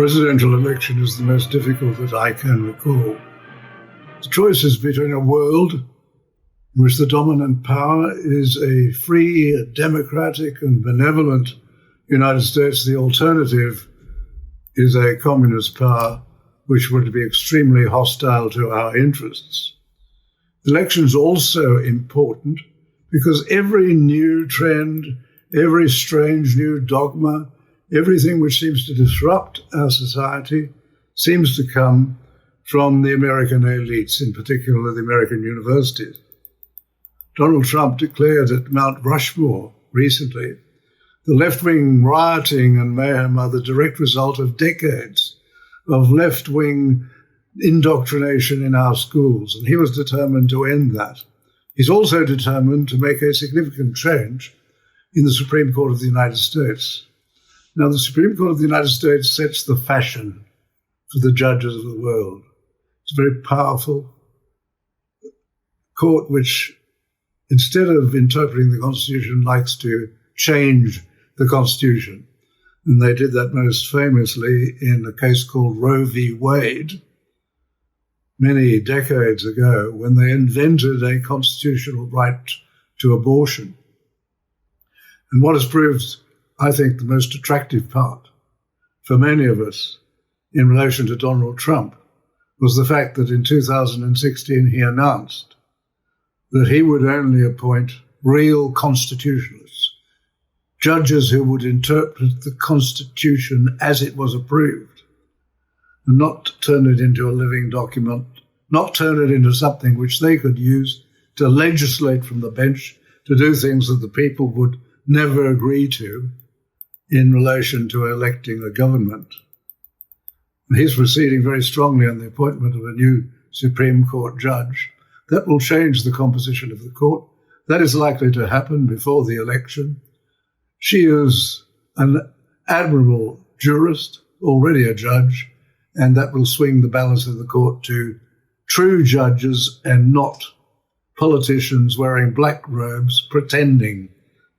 presidential election is the most difficult that I can recall. The choice is between a world in which the dominant power is a free, democratic and benevolent United States. The alternative is a communist power which would be extremely hostile to our interests. Elections are also important because every new trend, every strange new dogma, everything which seems to disrupt our society seems to come from the American elites, in particular the American universities. Donald Trump declared at Mount Rushmore recently, the left-wing rioting and mayhem are the direct result of decades of left-wing indoctrination in our schools, and he was determined to end that. He's also determined to make a significant change in the Supreme Court of the United States. Now, the Supreme Court of the United States sets the fashion for the judges of the world. It's a very powerful court which, instead of interpreting the Constitution, likes to change the Constitution. And they did that most famously in a case called Roe v. Wade, many decades ago, when they invented a constitutional right to abortion. And what has proved, I think, the most attractive part for many of us in relation to Donald Trump was the fact that in 2016 he announced that he would only appoint real constitutionalists, judges who would interpret the Constitution as it was approved, and not turn it into a living document, not turn it into something which they could use to legislate from the bench, to do things that the people would never agree to in relation to electing a government. And he's proceeding very strongly on the appointment of a new Supreme Court judge. That will change the composition of the court. That is likely to happen before the election. She is an admirable jurist, already a judge, and that will swing the balance of the court to true judges and not politicians wearing black robes pretending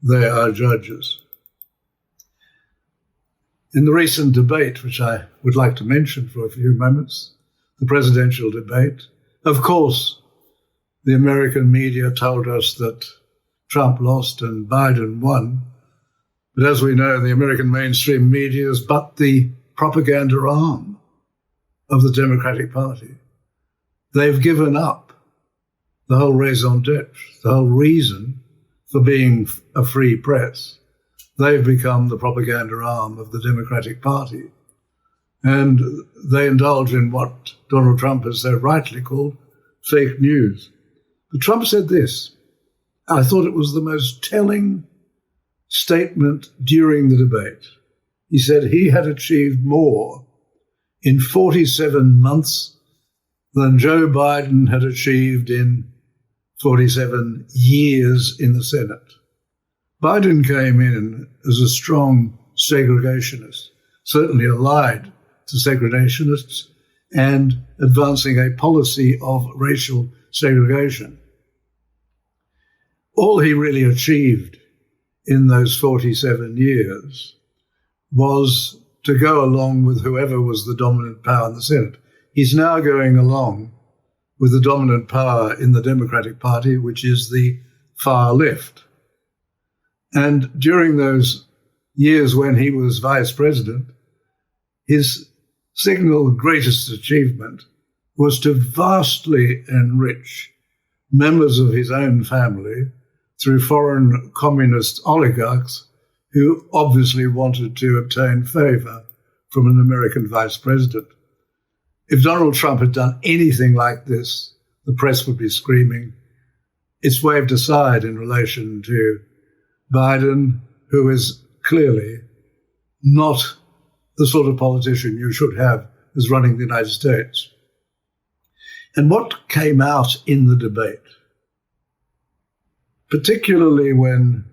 they are judges. In the recent debate, which I would like to mention for a few moments, the presidential debate, of course, the American media told us that Trump lost and Biden won. But as we know, the American mainstream media is but the propaganda arm of the Democratic Party. They've given up the whole raison d'etre, the whole reason for being a free press. They've become the propaganda arm of the Democratic Party. And they indulge in what Donald Trump has so rightly called fake news. But Trump said this. I thought it was the most telling statement during the debate. He said he had achieved more in 47 months than Joe Biden had achieved in 47 years in the Senate. Biden came in as a strong segregationist, certainly allied to segregationists and advancing a policy of racial segregation. All he really achieved in those 47 years was to go along with whoever was the dominant power in the Senate. He's now going along with the dominant power in the Democratic Party, which is the far left. And during those years when he was vice president, his single greatest achievement was to vastly enrich members of his own family through foreign communist oligarchs who obviously wanted to obtain favor from an American vice president. If Donald Trump had done anything like this, the press would be screaming. It's waved aside in relation to Biden, who is clearly not the sort of politician you should have as running the United States. And what came out in the debate, particularly when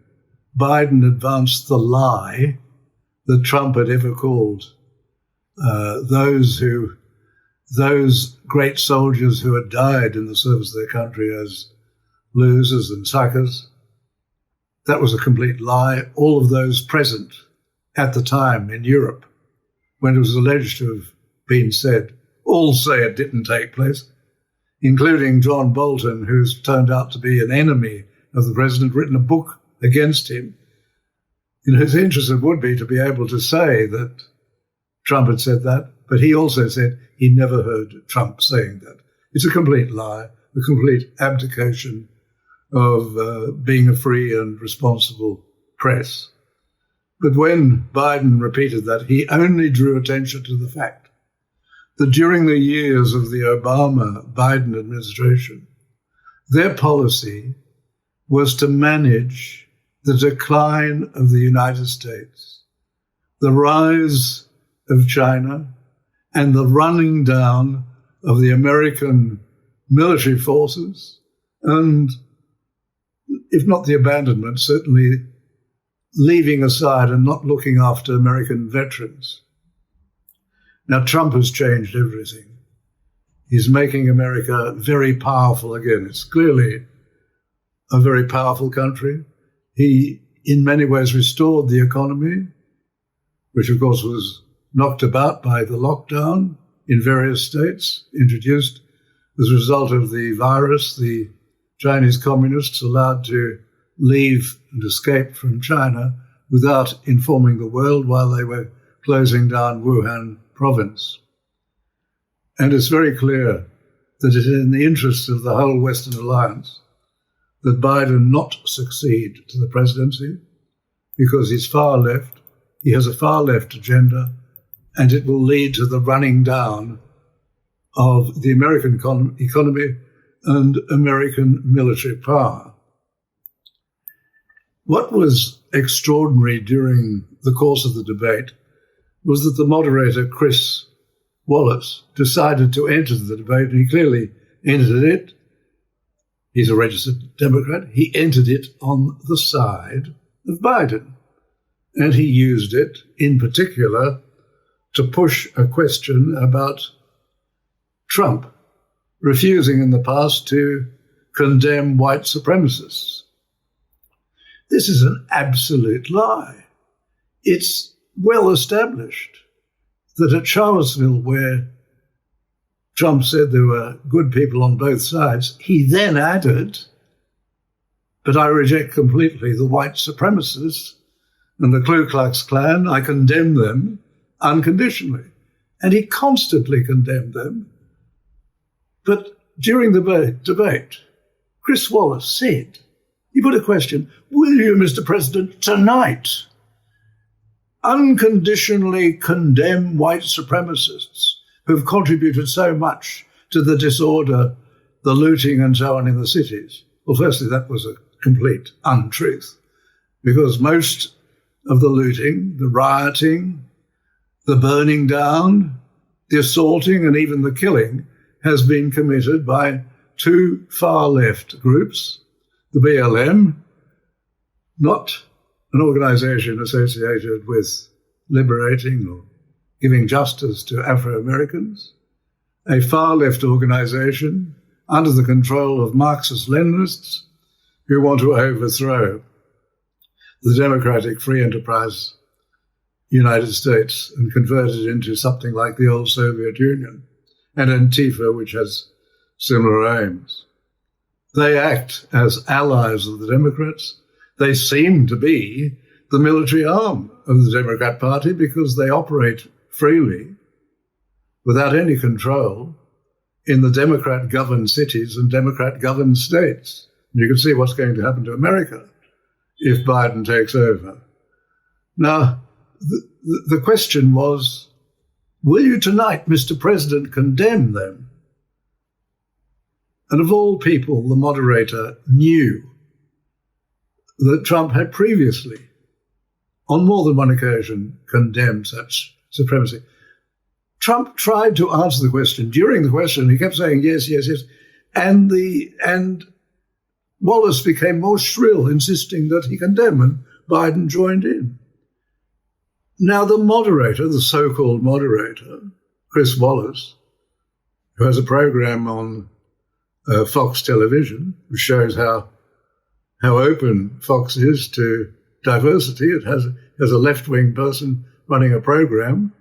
Biden advanced the lie that Trump had ever called those great soldiers who had died in the service of their country as losers and suckers. That was a complete lie. All of those present at the time in Europe when it was alleged to have been said. All say it didn't take place, including John Bolton, who's turned out to be an enemy of the president, written a book against him. In his interest, it would be to be able to say that Trump had said that, but he also said he never heard Trump saying that. It's a complete lie, a complete abdication of being a free and responsible press. But when Biden repeated that, he only drew attention to the fact that during the years of the Obama-Biden administration, their policy was to manage the decline of the United States, the rise of China, and the running down of the American military forces, and if not the abandonment, certainly leaving aside and not looking after American veterans. Now, Trump has changed everything. He's making America very powerful again. It's clearly a very powerful country. He, in many ways, restored the economy, which, of course, was knocked about by the lockdown in various states, introduced as a result of the virus, the Chinese communists allowed to leave and escape from China without informing the world while they were closing down Wuhan province. And it's very clear that it is in the interests of the whole Western alliance that Biden not succeed to the presidency, because he's far left, he has a far left agenda, and it will lead to the running down of the American economy and American military power. What was extraordinary during the course of the debate was that the moderator, Chris Wallace, decided to enter the debate, and he clearly entered it. He's a registered Democrat. He entered it on the side of Biden, and he used it in particular to push a question about Trump refusing in the past to condemn white supremacists. This is an absolute lie. It's well established that at Charlottesville, where Trump said there were good people on both sides, he then added, but I reject completely the white supremacists and the Ku Klux Klan. I condemn them unconditionally. And he constantly condemned them. But during the debate, Chris Wallace said, he put a question, will you, Mr. President, tonight unconditionally condemn white supremacists who've contributed so much to the disorder, the looting and so on in the cities? Well, firstly, that was a complete untruth, because most of the looting, the rioting, the burning down, the assaulting and even the killing has been committed by two far-left groups, the BLM, not an organization associated with liberating or giving justice to Afro-Americans, a far-left organization under the control of Marxist-Leninists who want to overthrow the democratic free enterprise United States and convert it into something like the old Soviet Union, and Antifa, which has similar aims. They act as allies of the Democrats. They seem to be the military arm of the Democrat Party because they operate freely, without any control, in the Democrat-governed cities and Democrat-governed states. And you can see what's going to happen to America if Biden takes over. Now, the question was, will you tonight, Mr. President, condemn them? And of all people, the moderator knew that Trump had previously, on more than one occasion, condemned such supremacy. Trump tried to answer the question. During the question, he kept saying, yes, yes, yes. And Wallace became more shrill, insisting that he condemn, and Biden joined in. Now, the moderator, the so-called moderator, Chris Wallace, who has a program on Fox television, which shows how open Fox is to diversity. It has a left-wing person running a program.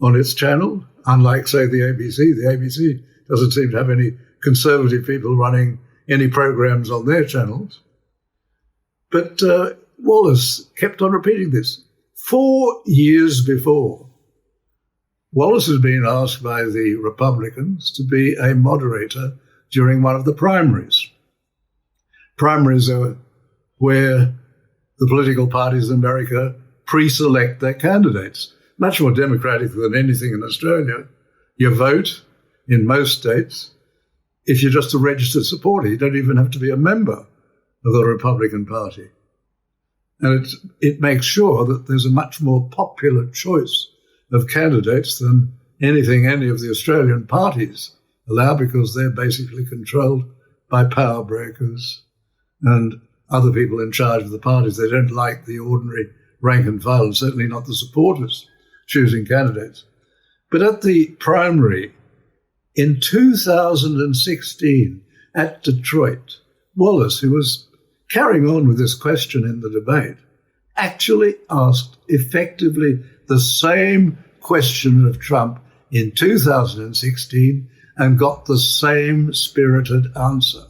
on its channel, unlike, say, the ABC. The ABC doesn't seem to have any conservative people running any programs on their channels. But Wallace kept on repeating this. 4 years before, Wallace has been asked by the Republicans to be a moderator during one of the primaries. Primaries are where the political parties in America pre-select their candidates. Much more democratic than anything in Australia. You vote in most states if you're just a registered supporter. You don't even have to be a member of the Republican Party. And it makes sure that there's a much more popular choice of candidates than anything any of the Australian parties allow, because they're basically controlled by power brokers and other people in charge of the parties. They don't like the ordinary rank and file, and certainly not the supporters choosing candidates. But at the primary in 2016 at Detroit, Wallace, who was carrying on with this question in the debate, actually asked effectively the same question of Trump in 2016 and got the same spirited answer.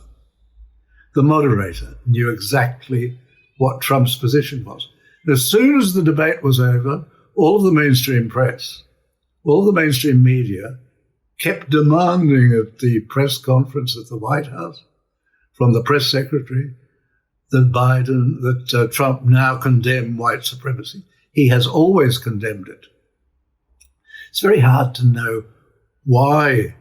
The moderator knew exactly what Trump's position was. And as soon as the debate was over, all of the mainstream press, all of the mainstream media kept demanding at the press conference at the White House from the press secretary that Trump now condemn white supremacy. He has always condemned it. It's very hard to know why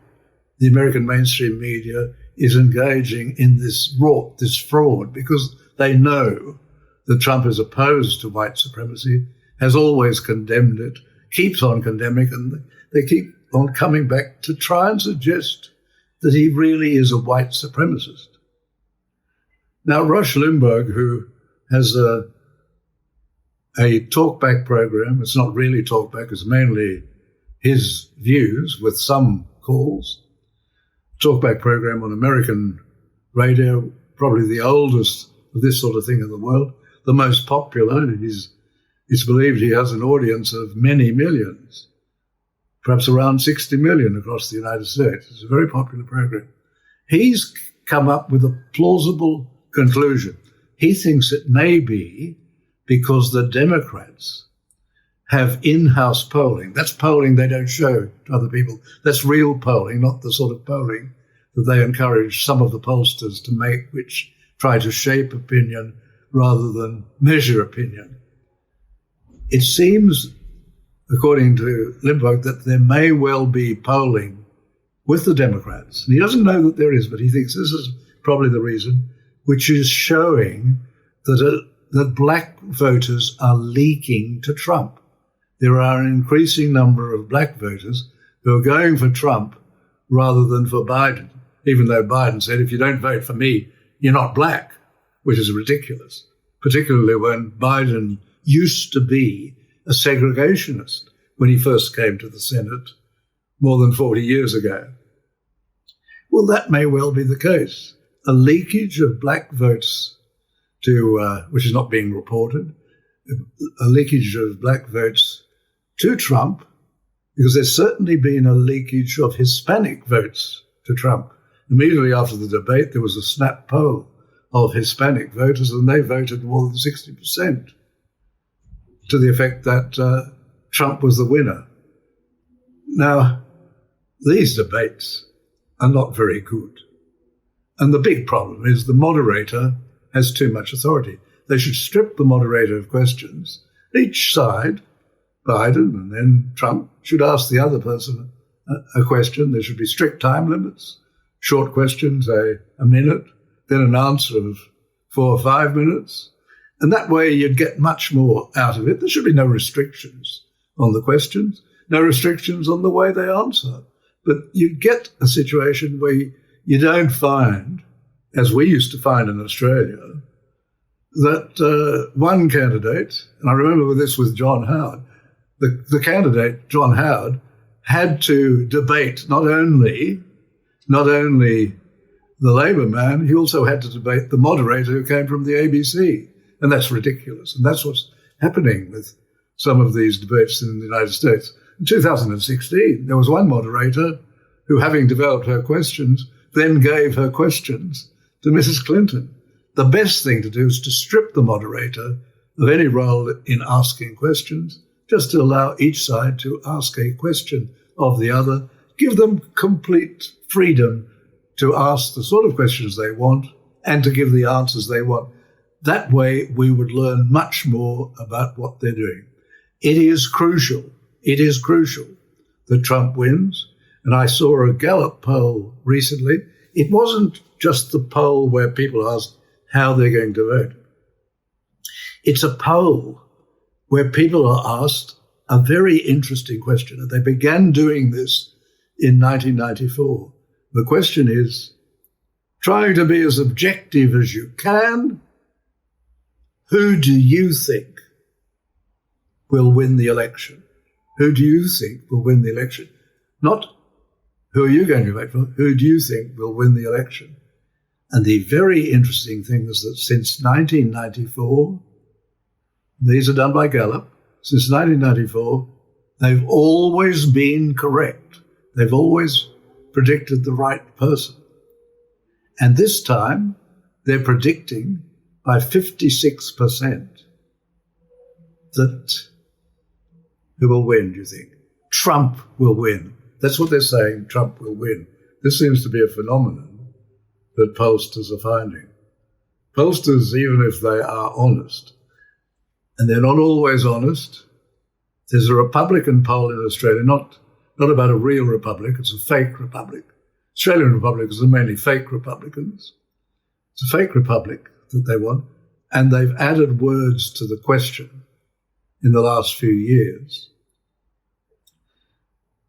the American mainstream media is engaging in this fraud, because they know that Trump is opposed to white supremacy, has always condemned it, keeps on condemning it, and they keep on coming back to try and suggest that he really is a white supremacist. Now, Rush Limbaugh, who has a talkback program, it's not really talkback, it's mainly his views with some calls, talkback program on American radio, probably the oldest of this sort of thing in the world, the most popular. It's believed he has an audience of many millions, perhaps around 60 million across the United States. It's a very popular program. He's come up with a plausible conclusion. He thinks it may be because the Democrats have in-house polling. That's polling they don't show to other people. That's real polling, not the sort of polling that they encourage some of the pollsters to make, which try to shape opinion rather than measure opinion. It seems, according to Limbaugh, that there may well be polling with the Democrats. And he doesn't know that there is, but he thinks this is probably the reason, which is showing that black voters are leaking to Trump. There are an increasing number of black voters who are going for Trump rather than for Biden, even though Biden said, if you don't vote for me, you're not black, which is ridiculous, particularly when Biden used to be a segregationist when he first came to the Senate more than 40 years ago. Well, that may well be the case. A leakage of black votes to, which is not being reported, a leakage of black votes to Trump, because there's certainly been a leakage of Hispanic votes to Trump. Immediately after the debate, there was a snap poll of Hispanic voters, and they voted more than 60%, to the effect that Trump was the winner. Now, these debates are not very good. And the big problem is the moderator has too much authority. They should strip the moderator of questions. Each side, Biden and then Trump, should ask the other person a question. There should be strict time limits, short questions, a minute, then an answer of 4 or 5 minutes. And that way you'd get much more out of it. There should be no restrictions on the questions, no restrictions on the way they answer. But you get a situation where you don't find, as we used to find in Australia, that one candidate, and I remember this with John Howard, the candidate, John Howard, had to debate not only the Labor man, he also had to debate the moderator who came from the ABC. And that's ridiculous. And that's what's happening with some of these debates in the United States. In 2016, there was one moderator who, having developed her questions, then gave her questions to Mrs. Clinton. The best thing to do is to strip the moderator of any role in asking questions, just to allow each side to ask a question of the other, give them complete freedom to ask the sort of questions they want and to give the answers they want. That way, we would learn much more about what they're doing. It is crucial that Trump wins. And I saw a Gallup poll recently. It wasn't just the poll where people asked how they're going to vote. It's a poll where people are asked a very interesting question. And they began doing this in 1994. The question is, trying to be as objective as you can, who do you think will win the election? Who do you think will win the election? Not who are you going to vote for? Who do you think will win the election? And the very interesting thing is that since 1994, these are done by Gallup, since 1994, they've always been correct. They've always predicted the right person. And this time, they're predicting by 56% that who will win, do you think? Trump will win. That's what they're saying, Trump will win. This seems to be a phenomenon that pollsters are finding. Pollsters, even if they are honest, and they're not always honest, there's a Republican poll in Australia, not about a real republic, it's a fake republic. Australian Republicans are mainly fake Republicans. It's a fake republic that they want, and they've added words to the question in the last few years.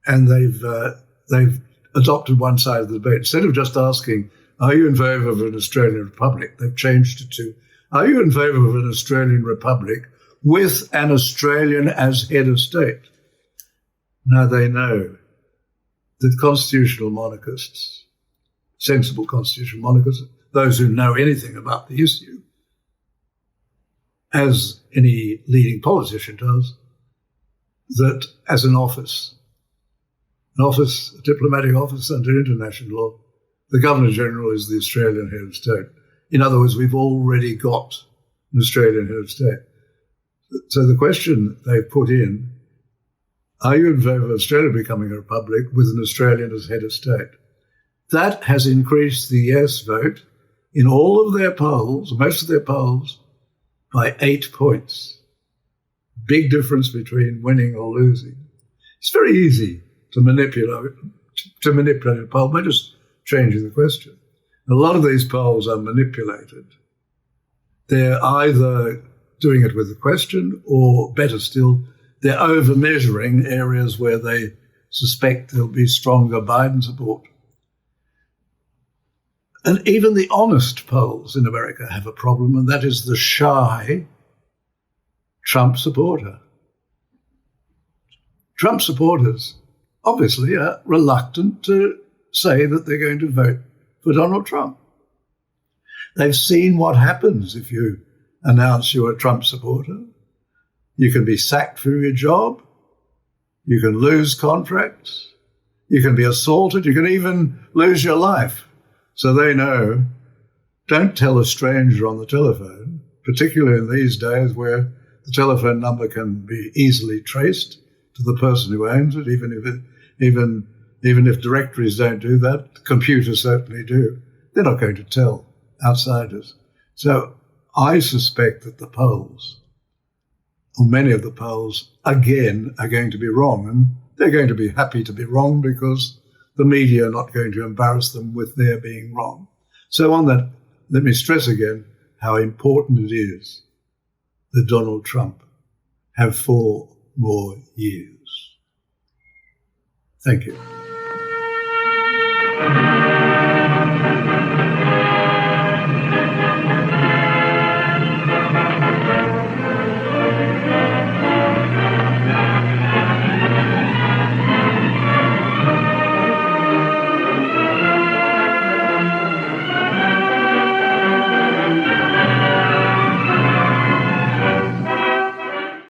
And they've adopted one side of the debate. Instead of just asking, are you in favour of an Australian Republic? They've changed it to, are you in favour of an Australian Republic with an Australian as head of state? Now they know that constitutional monarchists, sensible constitutional monarchists, those who know anything about the issue, as any leading politician does, that as an office, a diplomatic office under international law, the Governor-General is the Australian head of state. In other words, we've already got an Australian head of state. So the question they put in, are you in favour of Australia becoming a republic with an Australian as head of state? That has increased the yes vote in all of their polls, most of their polls, by 8 points. Big difference between winning or losing. It's very easy to manipulate a poll by just changing the question. A lot of these polls are manipulated. They're either doing it with the question, or better still, they're over-measuring areas where they suspect there'll be stronger Biden support. And even the honest polls in America have a problem, and that is the shy Trump supporter. Trump supporters obviously are reluctant to say that they're going to vote for Donald Trump. They've seen what happens if you announce you're a Trump supporter. You can be sacked from your job. You can lose contracts. You can be assaulted. You can even lose your life. So they know, don't tell a stranger on the telephone, particularly in these days where the telephone number can be easily traced to the person who owns it, even if directories don't do that, computers certainly do. They're not going to tell outsiders. So I suspect that the polls, or many of the polls, again, are going to be wrong. And they're going to be happy to be wrong because the media are not going to embarrass them with their being wrong. So on that, let me stress again how important it is that Donald Trump have 4 more years. Thank you.